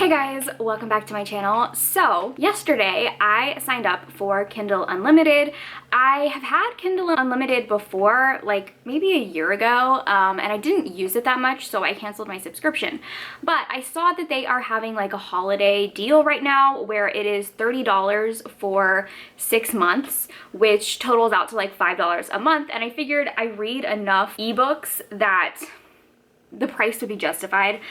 Hey guys, welcome back to my channel. So yesterday I signed up for Kindle Unlimited. I have had Kindle Unlimited before, like maybe a year ago, and I didn't use it that much, so I canceled my subscription. But I saw that they are having like a holiday deal right now where it is $30 for 6 months, which totals out to like $5 a month. And I figured I read enough ebooks that the price would be justified.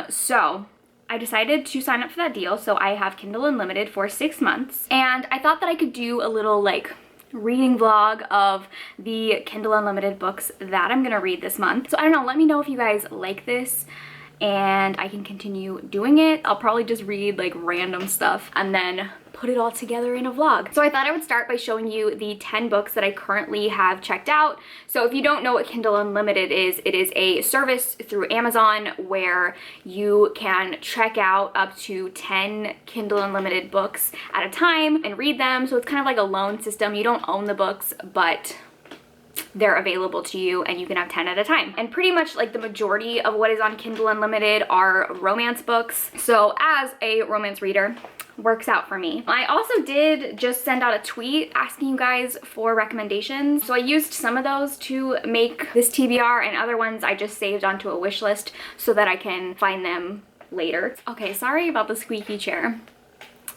So I decided to sign up for that deal. So I have Kindle Unlimited for 6 months, and I thought that I could do a little like reading vlog of the Kindle Unlimited books that I'm gonna read this month. So I don't know, let me know if you guys like this and I can continue doing it. I'll probably just read like random stuff and then put it all together in a vlog. So I thought I would start by showing you the 10 books that I currently have checked out. So if you don't know what Kindle Unlimited is, it is a service through Amazon where you can check out up to 10 Kindle Unlimited books at a time and read them. So it's kind of like a loan system. You don't own the books, but they're available to you and you can have 10 at a time. And pretty much like the majority of what is on Kindle Unlimited are romance books. So as a romance reader, works out for me. I also did just send out a tweet asking you guys for recommendations. So I used some of those to make this TBR, and other ones I just saved onto a wish list so that I can find them later. Okay, sorry about the squeaky chair.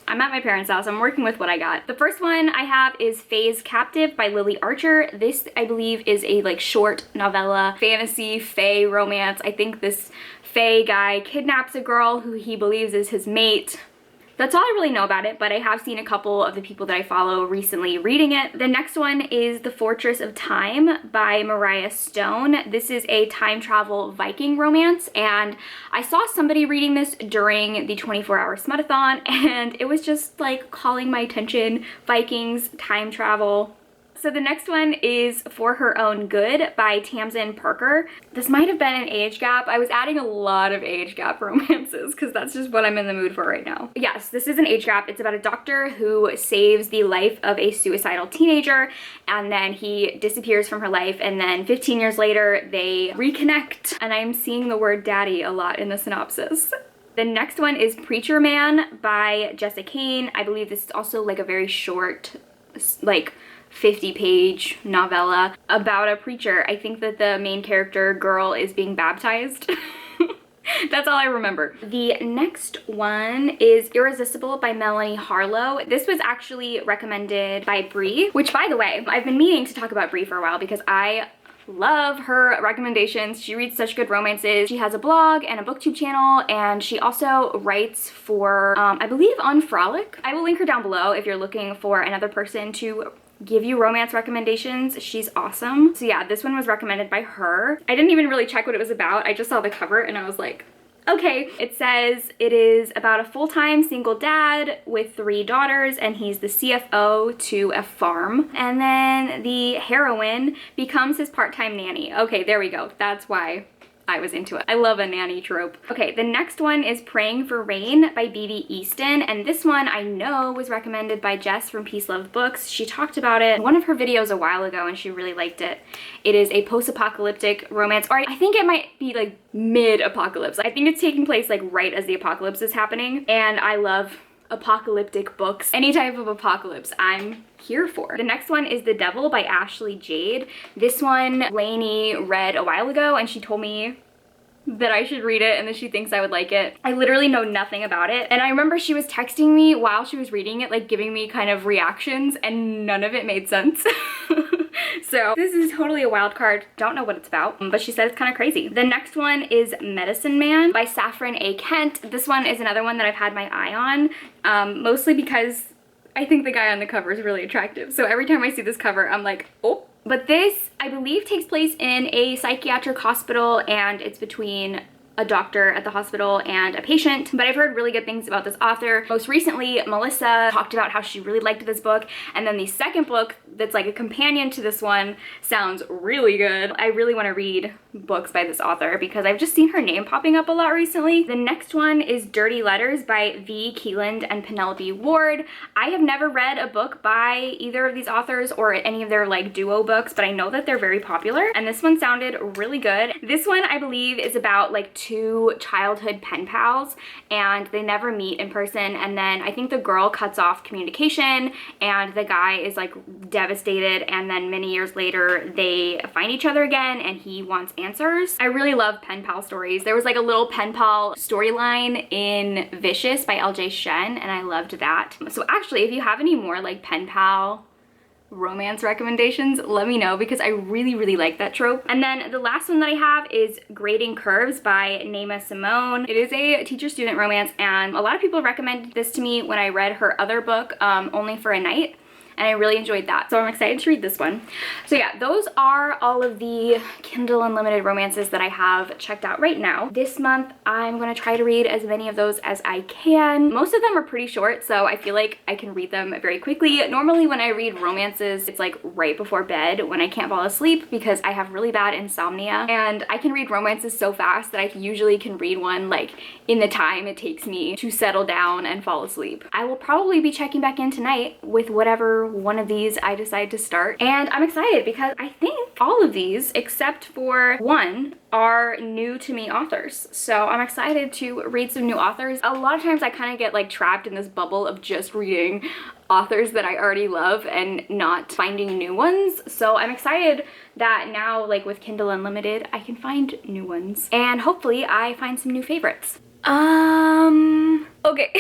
I'm at my parents' house. I'm working with what I got. The first one I have is Fae's Captive by Lily Archer. This, I believe, is a like short novella, fantasy, fae romance. I think this fae guy kidnaps a girl who he believes is his mate. That's all I really know about it, but I have seen a couple of the people that I follow recently reading it. The next one is The Fortress of Time by Mariah Stone. This is a time travel Viking romance, and I saw somebody reading this during the 24-hour Smutathon, and it was just like calling my attention. Vikings, time travel. So the next one is For Her Own Good by Tamsin Parker. This might have been an age gap. I was adding a lot of age gap romances because that's just what I'm in the mood for right now. Yes, this is an age gap. It's about a doctor who saves the life of a suicidal teenager, and then he disappears from her life, and then 15 years later they reconnect. And I'm seeing the word daddy a lot in the synopsis. The next one is Preacher Man by Jessica Kane. I believe this is also like a very short, like 50-page novella about a preacher. I think that the main character girl is being baptized. That's all I remember. The next one is Irresistible by Melanie Harlow. This was actually recommended by Bree, which, by the way, I've been meaning to talk about Bree for a while because I love her recommendations. She reads such good romances. She has a blog and a booktube channel, and she also writes for, I believe, on Frolic. I will link her down below if you're looking for another person to give you romance recommendations. She's awesome. So yeah, this one was recommended by her. I didn't even really check what it was about. I just saw the cover and I was like, okay. It says it is about a full-time single dad with 3 daughters, and he's the CFO to a farm. And then the heroine becomes his part-time nanny. Okay, there we go. That's why I was into it. I love a nanny trope. Okay, the next one is Praying for Rain by B.B. Easton, and this one I know was recommended by Jess from Peace Love Books. She talked about it in one of her videos a while ago and she really liked it. It is a post-apocalyptic romance, or I think it might be like mid-apocalypse. I think it's taking place like right as the apocalypse is happening, and I love apocalyptic books. Any type of apocalypse, I'm here for. The next one is The Devil by Ashley Jade. This one Lainey read a while ago and she told me that I should read it and that she thinks I would like it. I literally know nothing about it, and I remember she was texting me while she was reading it, like giving me kind of reactions, and none of it made sense. So this is totally a wild card. Don't know what it's about, but she said it's kind of crazy. The next one is Medicine Man by Saffron A. Kent. This one is another one that I've had my eye on, mostly because I think the guy on the cover is really attractive. So every time I see this cover, I'm like, oh. But this, I believe, takes place in a psychiatric hospital, and it's between a doctor at the hospital and a patient, but I've heard really good things about this author. Most recently, Melissa talked about how she really liked this book, and then the second book that's like a companion to this one sounds really good. I really want to read books by this author because I've just seen her name popping up a lot recently. The next one is Dirty Letters by V. Keeland and Penelope Ward. I have never read a book by either of these authors or any of their like duo books, but I know that they're very popular, and this one sounded really good. This one, I believe, is about like two childhood pen pals and they never meet in person, and then I think the girl cuts off communication and the guy is like devastated, and then many years later they find each other again and he wants answers. I really love pen pal stories. There was like a little pen pal storyline in Vicious by LJ Shen and I loved that. So actually, if you have any more like pen pal romance recommendations, let me know because I really like that trope. And then the last one that I have is Grading Curves by Naima Simone. It is a teacher-student romance and a lot of people recommended this to me when I read her other book, Only for a Night, and I really enjoyed that. So I'm excited to read this one. So yeah, those are all of the Kindle Unlimited romances that I have checked out right now. This month, I'm gonna try to read as many of those as I can. Most of them are pretty short, so I feel like I can read them very quickly. Normally when I read romances, it's like right before bed when I can't fall asleep because I have really bad insomnia. And I can read romances so fast that I usually can read one like in the time it takes me to settle down and fall asleep. I will probably be checking back in tonight with whatever one of these I decide to start, and I'm excited because I think all of these except for one are new to me authors, so I'm excited to read some new authors. A lot of times I kind of get like trapped in this bubble of just reading authors that I already love and not finding new ones, so I'm excited that now, like with Kindle Unlimited, I can find new ones and hopefully I find some new favorites. Okay.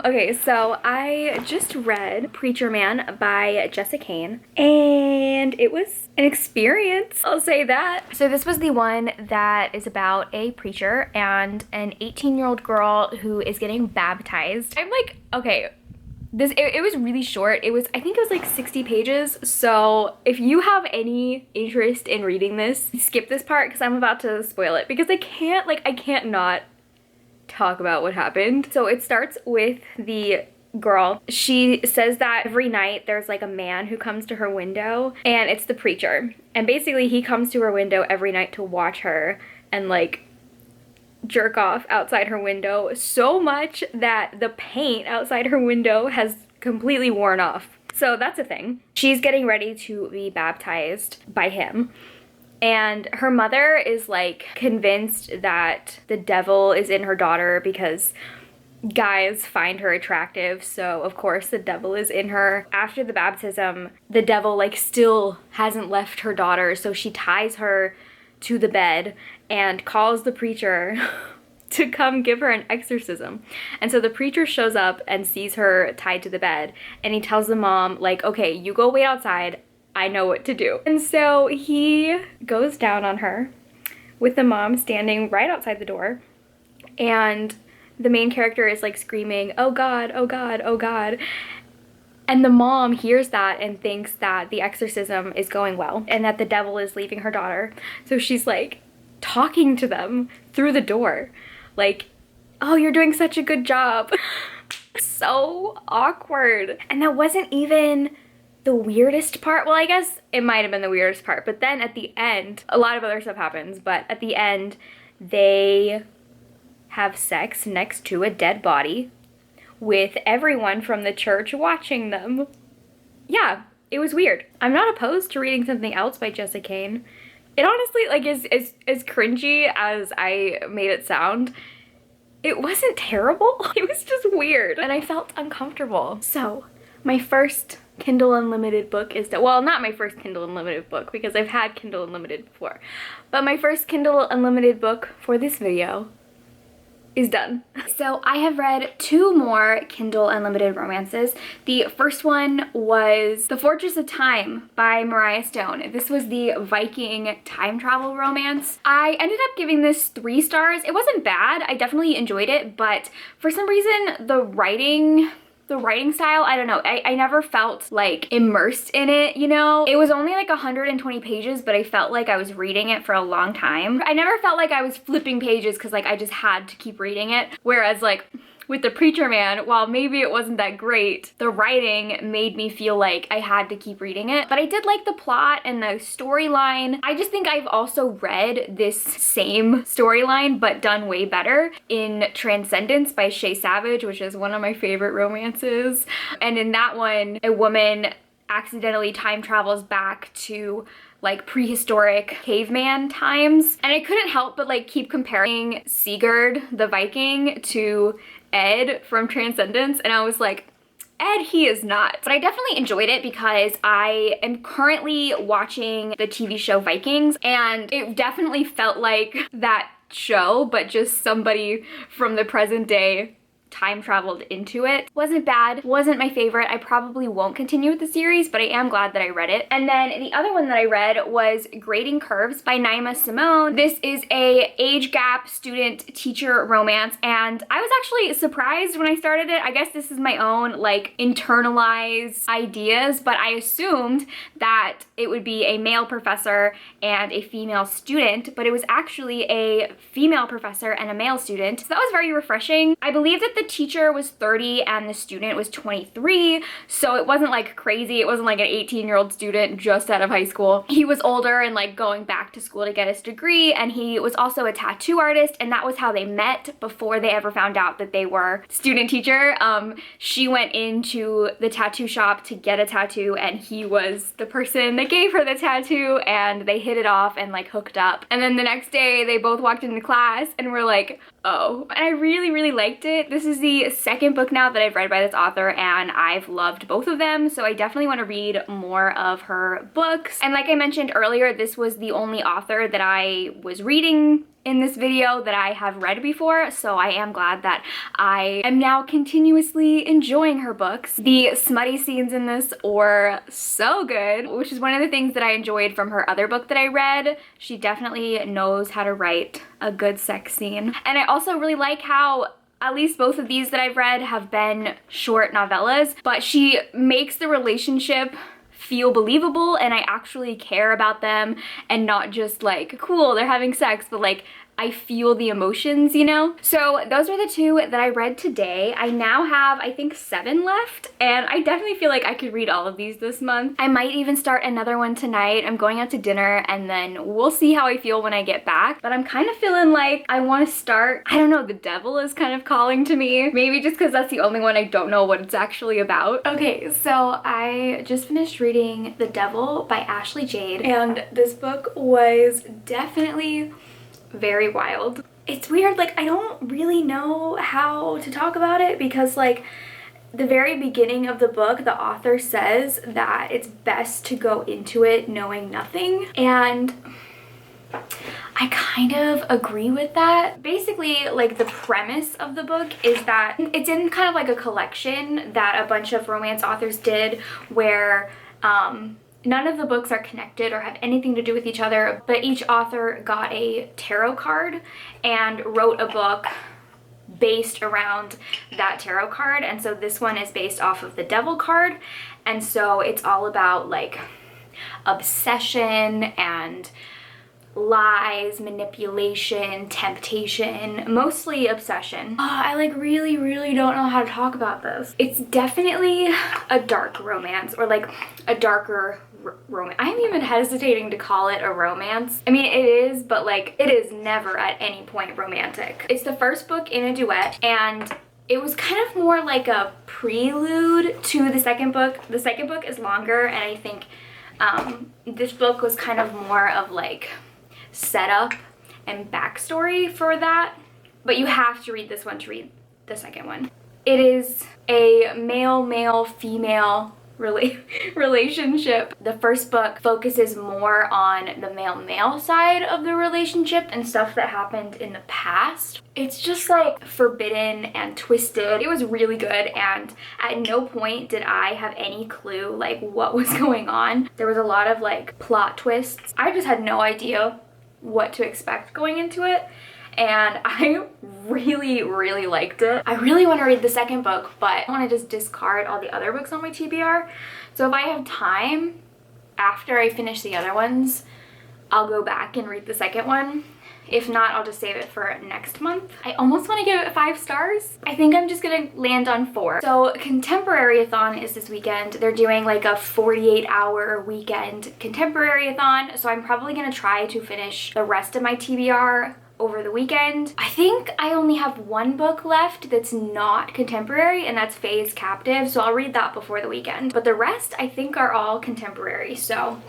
Okay, so I just read Preacher Man by Jessica Cain, and it was an experience, I'll say that. So this was the one that is about a preacher and an 18-year-old girl who is getting baptized. I'm like, okay, it was really short. I think it was like 60 pages. So if you have any interest in reading this, skip this part because I'm about to spoil it because I can't not talk about what happened. So it starts with the girl. She says that every night there's like a man who comes to her window and it's the preacher. And basically he comes to her window every night to watch her and like jerk off outside her window so much that the paint outside her window has completely worn off. So that's a thing. She's getting ready to be baptized by him. And her mother is like convinced that the devil is in her daughter because guys find her attractive, so of course the devil is in her. After the baptism, the devil like still hasn't left her daughter, so she ties her to the bed and calls the preacher to come give her an exorcism. And so the preacher shows up and sees her tied to the bed and he tells the mom like, okay, you go wait outside, I know what to do. And so he goes down on her with the mom standing right outside the door, and the main character is like screaming, oh God, oh God, oh God. And the mom hears that and thinks that the exorcism is going well and that the devil is leaving her daughter. So she's like talking to them through the door like, oh, you're doing such a good job. So awkward. And that wasn't even the weirdest part. Well, I guess it might have been the weirdest part, but then at the end, a lot of other stuff happens, but at the end, they have sex next to a dead body with everyone from the church watching them. Yeah, it was weird. I'm not opposed to reading something else by Jessica Cain. It honestly, like, is as cringy as I made it sound. It wasn't terrible. It was just weird, and I felt uncomfortable. So, my first Kindle Unlimited book is done. Well, not my first Kindle Unlimited book because I've had Kindle Unlimited before, but my first Kindle Unlimited book for this video is done. So I have read two more Kindle Unlimited romances. The first one was The Fortress of Time by Mariah Stone. This was the Viking time travel romance. I ended up giving this 3 stars. It wasn't bad. I definitely enjoyed it, but for some reason the writing style, I don't know, I never felt like immersed in it, you know? It was only like 120 pages, but I felt like I was reading it for a long time. I never felt like I was flipping pages because like I just had to keep reading it. Whereas like with The Preacher Man, while maybe it wasn't that great, the writing made me feel like I had to keep reading it. But I did like the plot and the storyline. I just think I've also read this same storyline, but done way better, in Transcendence by Shay Savage, which is one of my favorite romances. And in that one, a woman accidentally time travels back to like prehistoric caveman times. And I couldn't help but like keep comparing Sigurd the Viking to Ed from Transcendence, and I was like, Ed, he is not. But I definitely enjoyed it because I am currently watching the TV show Vikings, and it definitely felt like that show, but just somebody from the present day time traveled into it. Wasn't bad, wasn't my favorite. I probably won't continue with the series, but I am glad that I read it. And then the other one that I read was Grading Curves by Naima Simone. This is a age gap student teacher romance, and I was actually surprised when I started it. I guess this is my own like internalized ideas, but I assumed that it would be a male professor and a female student, but it was actually a female professor and a male student. So that was very refreshing. I believe that the teacher was 30 and the student was 23, so it wasn't like crazy. It wasn't like an 18-year-old student just out of high school. He was older and like going back to school to get his degree, and he was also a tattoo artist, and that was how they met before they ever found out that they were student teacher. She went into the tattoo shop to get a tattoo, and he was the person that gave her the tattoo, and they hit it off and like hooked up. And then the next day they both walked into class and were like, oh. And I really, really liked it. This is the second book now that I've read by this author, and I've loved both of them, so I definitely want to read more of her books. And like I mentioned earlier, this was the only author that I was reading in this video that I have read before, so I am glad that I am now continuously enjoying her books. The smutty scenes in this were so good, which is one of the things that I enjoyed from her other book that I read. She definitely knows how to write a good sex scene. And I also really like how at least both of these that I've read have been short novellas, but she makes the relationship feel believable, and I actually care about them, and not just like, cool, they're having sex, but like I feel the emotions, you know? So those are the two that I read today. I now have, I think, 7 left, and I definitely feel like I could read all of these this month. I might even start another one tonight. I'm going out to dinner, and then we'll see how I feel when I get back. But I'm kind of feeling like I want to start, I don't know, The Devil is kind of calling to me. Maybe just because that's the only one I don't know what it's actually about. Okay, so I just finished reading The Devil by Ashley Jade, and this book was definitely very wild. It's weird, like I don't really know how to talk about it, because like the very beginning of the book, the author says that it's best to go into it knowing nothing, and I kind of agree with that. Basically, like the premise of the book is that it's in kind of like a collection that a bunch of romance authors did, where none of the books are connected or have anything to do with each other, but each author got a tarot card and wrote a book based around that tarot card. And so this one is based off of the Devil card, and so it's all about like obsession and lies, manipulation, temptation, mostly obsession. I like really don't know how to talk about this. It's definitely a dark romance, or like a darker romance. I'm even hesitating to call it a romance. I mean, it is, but like it is never at any point romantic. It's the first book in a duet, and it was kind of more like a prelude to the second book. The second book is longer, and I think this book was kind of more of like setup and backstory for that, but you have to read this one to read the second one. It is a male female relationship. The first book focuses more on the male side of the relationship and stuff that happened in the past. It's just like forbidden and twisted. It was really good, and at no point did I have any clue like what was going on. There was a lot of like plot twists. I just had no idea what to expect going into it, and I really liked it. I really want to read the second book, but I want to just discard all the other books on my TBR. So if I have time after I finish the other ones, I'll go back and read the second one. If not, I'll just save it for next month. I almost want to give it 5 stars. I think I'm just gonna land on 4. So Contemporary-a-thon is this weekend. They're doing like a 48-hour weekend Contemporary-a-thon, so I'm probably gonna try to finish the rest of my TBR over the weekend. I think I only have one book left that's not contemporary, and that's Faye's Captive, so I'll read that before the weekend. But the rest I think are all contemporary, so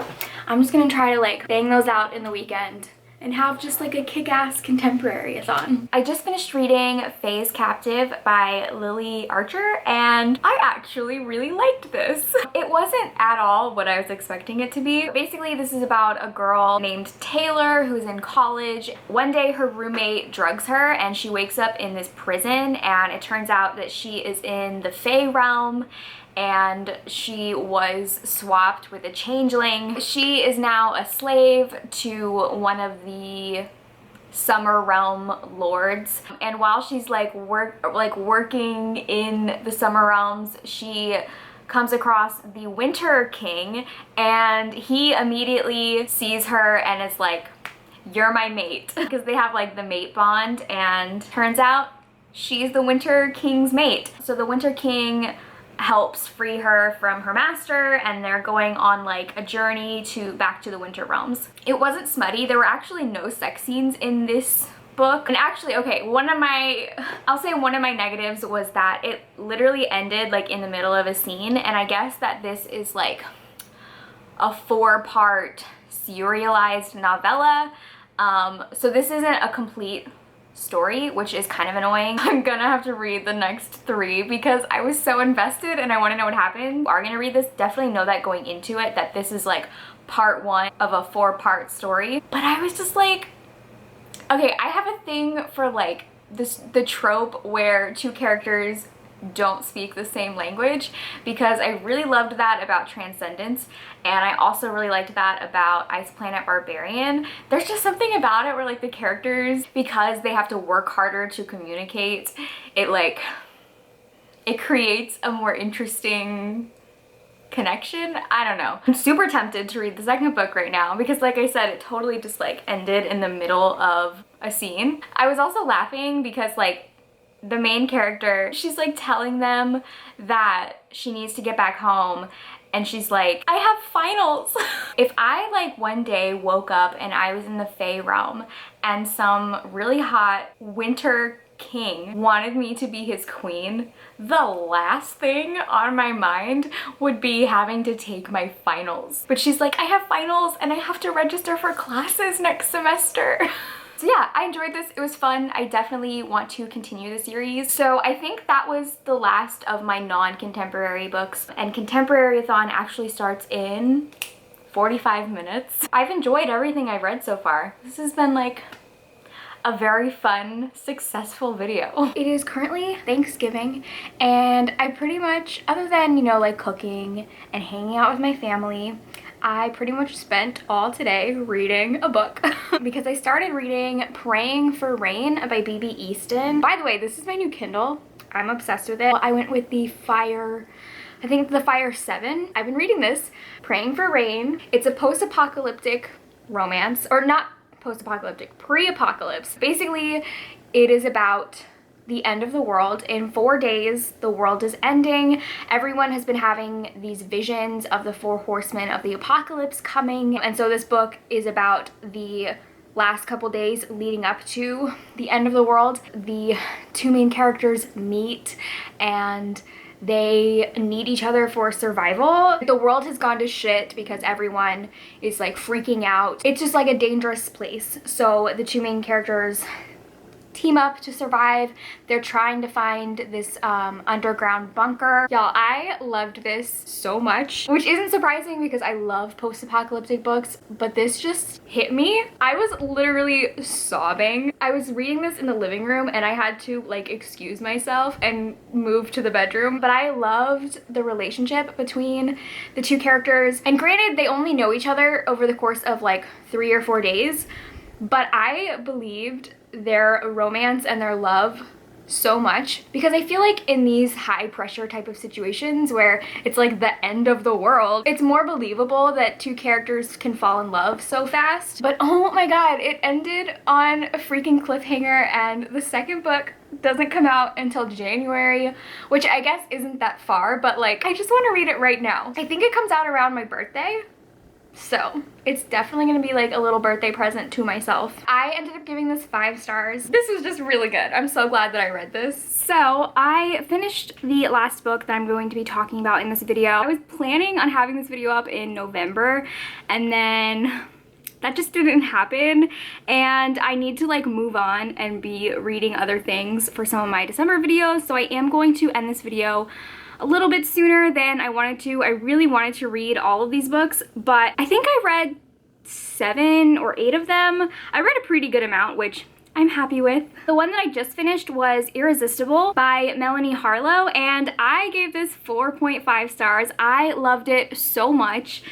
I'm just gonna try to like bang those out in the weekend and have just like a kick-ass contemporary-a-thon. I just finished reading Faye's Captive by Lily Archer, and I actually really liked this. It wasn't at all what I was expecting it to be. Basically, this is about a girl named Taylor who's in college. One day her roommate drugs her and she wakes up in this prison, and it turns out that she is in the Fae realm and she was swapped with a changeling. She is now a slave to one of the summer realm lords, and while she's like working in the summer realms, she comes across the Winter King, and he immediately sees her and is like, "You're my mate," because they have like the mate bond, and turns out she's the Winter King's mate. So the Winter King helps free her from her master, and they're going on like a journey back to the Winter Realms. It wasn't smutty. There were actually no sex scenes in this book. And actually, okay, I'll say one of my negatives was that it literally ended like in the middle of a scene, and I guess that this is like a 4-part serialized novella. So this isn't a complete story, which is kind of annoying. I'm gonna have to read the next 3 because I was so invested and I want to know what happened. Are gonna read this, definitely know that going into it that this is like part 1 of a 4-part story. But I was just like, okay, I have a thing for like the trope where 2 characters don't speak the same language, because I really loved that about Transcendence, and I also really liked that about Ice Planet Barbarian. There's just something about it where like the characters, because they have to work harder to communicate, it creates a more interesting connection. I don't know. I'm super tempted to read the second book right now because, like I said, it totally just like ended in the middle of a scene. I was also laughing because like the main character, she's like telling them that she needs to get back home, and she's like, "I have finals." If I like one day woke up and I was in the Fae realm and some really hot Winter King wanted me to be his queen, the last thing on my mind would be having to take my finals. But she's like, "I have finals and I have to register for classes next semester." So yeah, I enjoyed this. It was fun. I definitely want to continue the series. So I think that was the last of my non-contemporary books, and Contemporary-a-thon actually starts in 45 minutes. I've enjoyed everything I've read so far. This has been like a very fun, successful video. It is currently Thanksgiving, and I pretty much, other than, you know, like cooking and hanging out with my family, I pretty much spent all today reading a book because I started reading Praying for Rain by B.B. Easton. By the way, this is my new Kindle. I'm obsessed with it. I went with the Fire, I think the Fire 7. I've been reading this, Praying for Rain. It's a post-apocalyptic romance, or not post-apocalyptic, pre-apocalypse. Basically, it is about the end of the world. In 4 days, the world is ending. Everyone has been having these visions of the 4 horsemen of the apocalypse coming. And so this book is about the last couple days leading up to the end of the world. The 2 main characters meet and they need each other for survival. The world has gone to shit because everyone is like freaking out. It's just like a dangerous place. So the 2 main characters team up to survive. They're trying to find this underground bunker. Y'all, I loved this so much, which isn't surprising because I love post-apocalyptic books, but this just hit me. I was literally sobbing. I was reading this in the living room and I had to like excuse myself and move to the bedroom, but I loved the relationship between the 2 characters. And granted, they only know each other over the course of like 3 or 4 days, but I believed their romance and their love so much because I feel like in these high pressure type of situations where it's like the end of the world, it's more believable that 2 characters can fall in love so fast. But oh my god, it ended on a freaking cliffhanger, and the second book doesn't come out until January, which I guess isn't that far, but like I just want to read it right now. I think it comes out around my birthday. So it's definitely gonna be like a little birthday present to myself. I ended up giving this 5 stars. This was just really good. I'm so glad that I read this. So I finished the last book that I'm going to be talking about in this video. I was planning on having this video up in November, and then that just didn't happen, and I need to like move on and be reading other things for some of my December videos, so I am going to end this video a little bit sooner than I wanted to. I really wanted to read all of these books, but I think I read 7 or 8 of them. I read a pretty good amount, which I'm happy with. The one that I just finished was Irresistible by Melanie Harlow, and I gave this 4.5 stars. I loved it so much.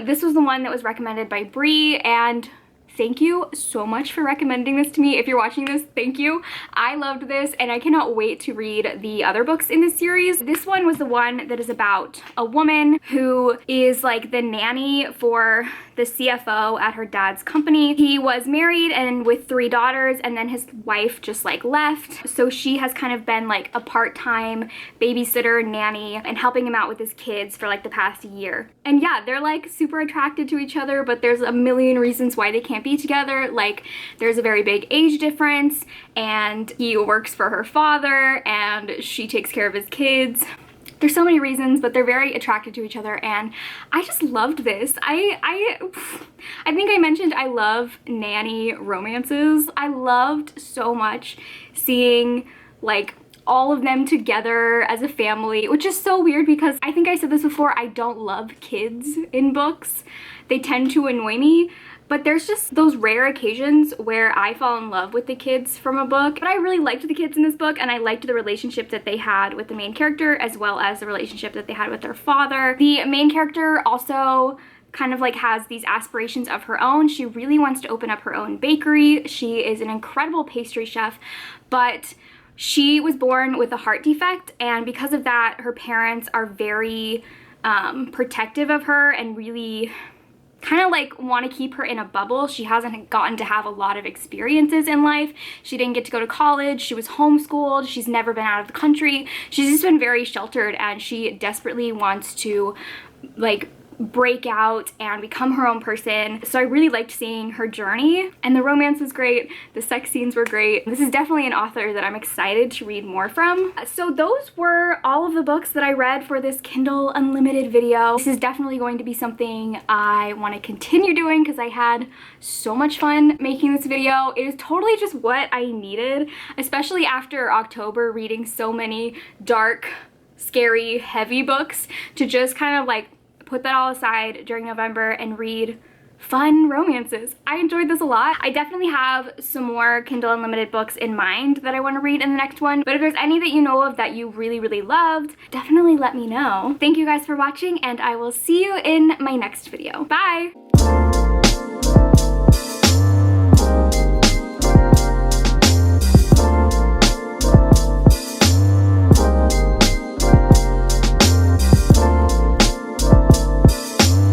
This was the one that was recommended by Bree, and thank you so much for recommending this to me. If you're watching this, thank you. I loved this, and I cannot wait to read the other books in this series. This one was the one that is about a woman who is like the nanny for the CFO at her dad's company. He was married and with 3 daughters, and then his wife just like left. So she has kind of been like a part-time babysitter, nanny, and helping him out with his kids for like the past year. And yeah, they're like super attracted to each other, but there's a million reasons why they can't be together. Like there's a very big age difference, and he works for her father and she takes care of his kids. There's so many reasons, but they're very attracted to each other, and I just loved this. I think I mentioned I love nanny romances. I loved so much seeing like all of them together as a family, which is so weird because I think I said this before, I don't love kids in books. They tend to annoy me. But there's just those rare occasions where I fall in love with the kids from a book. But I really liked the kids in this book, and I liked the relationship that they had with the main character, as well as the relationship that they had with their father. The main character also kind of like has these aspirations of her own. She really wants to open up her own bakery. She is an incredible pastry chef, but she was born with a heart defect, and because of that, her parents are very protective of her and really kind of like want to keep her in a bubble. She hasn't gotten to have a lot of experiences in life. She didn't get to go to college. She was homeschooled. She's never been out of the country. She's just been very sheltered, and she desperately wants to like break out and become her own person. So I really liked seeing her journey, and the romance was great. The sex scenes were great. This is definitely an author that I'm excited to read more from. So those were all of the books that I read for this Kindle Unlimited video. This is definitely going to be something I want to continue doing because I had so much fun making this video. It is totally just what I needed, especially after October reading so many dark, scary, heavy books, to just kind of like put that all aside during November and read fun romances. I enjoyed this a lot. I definitely have some more Kindle Unlimited books in mind that I want to read in the next one, but if there's any that you know of that you really loved, definitely let me know. Thank you guys for watching, and I will see you in my next video. Bye!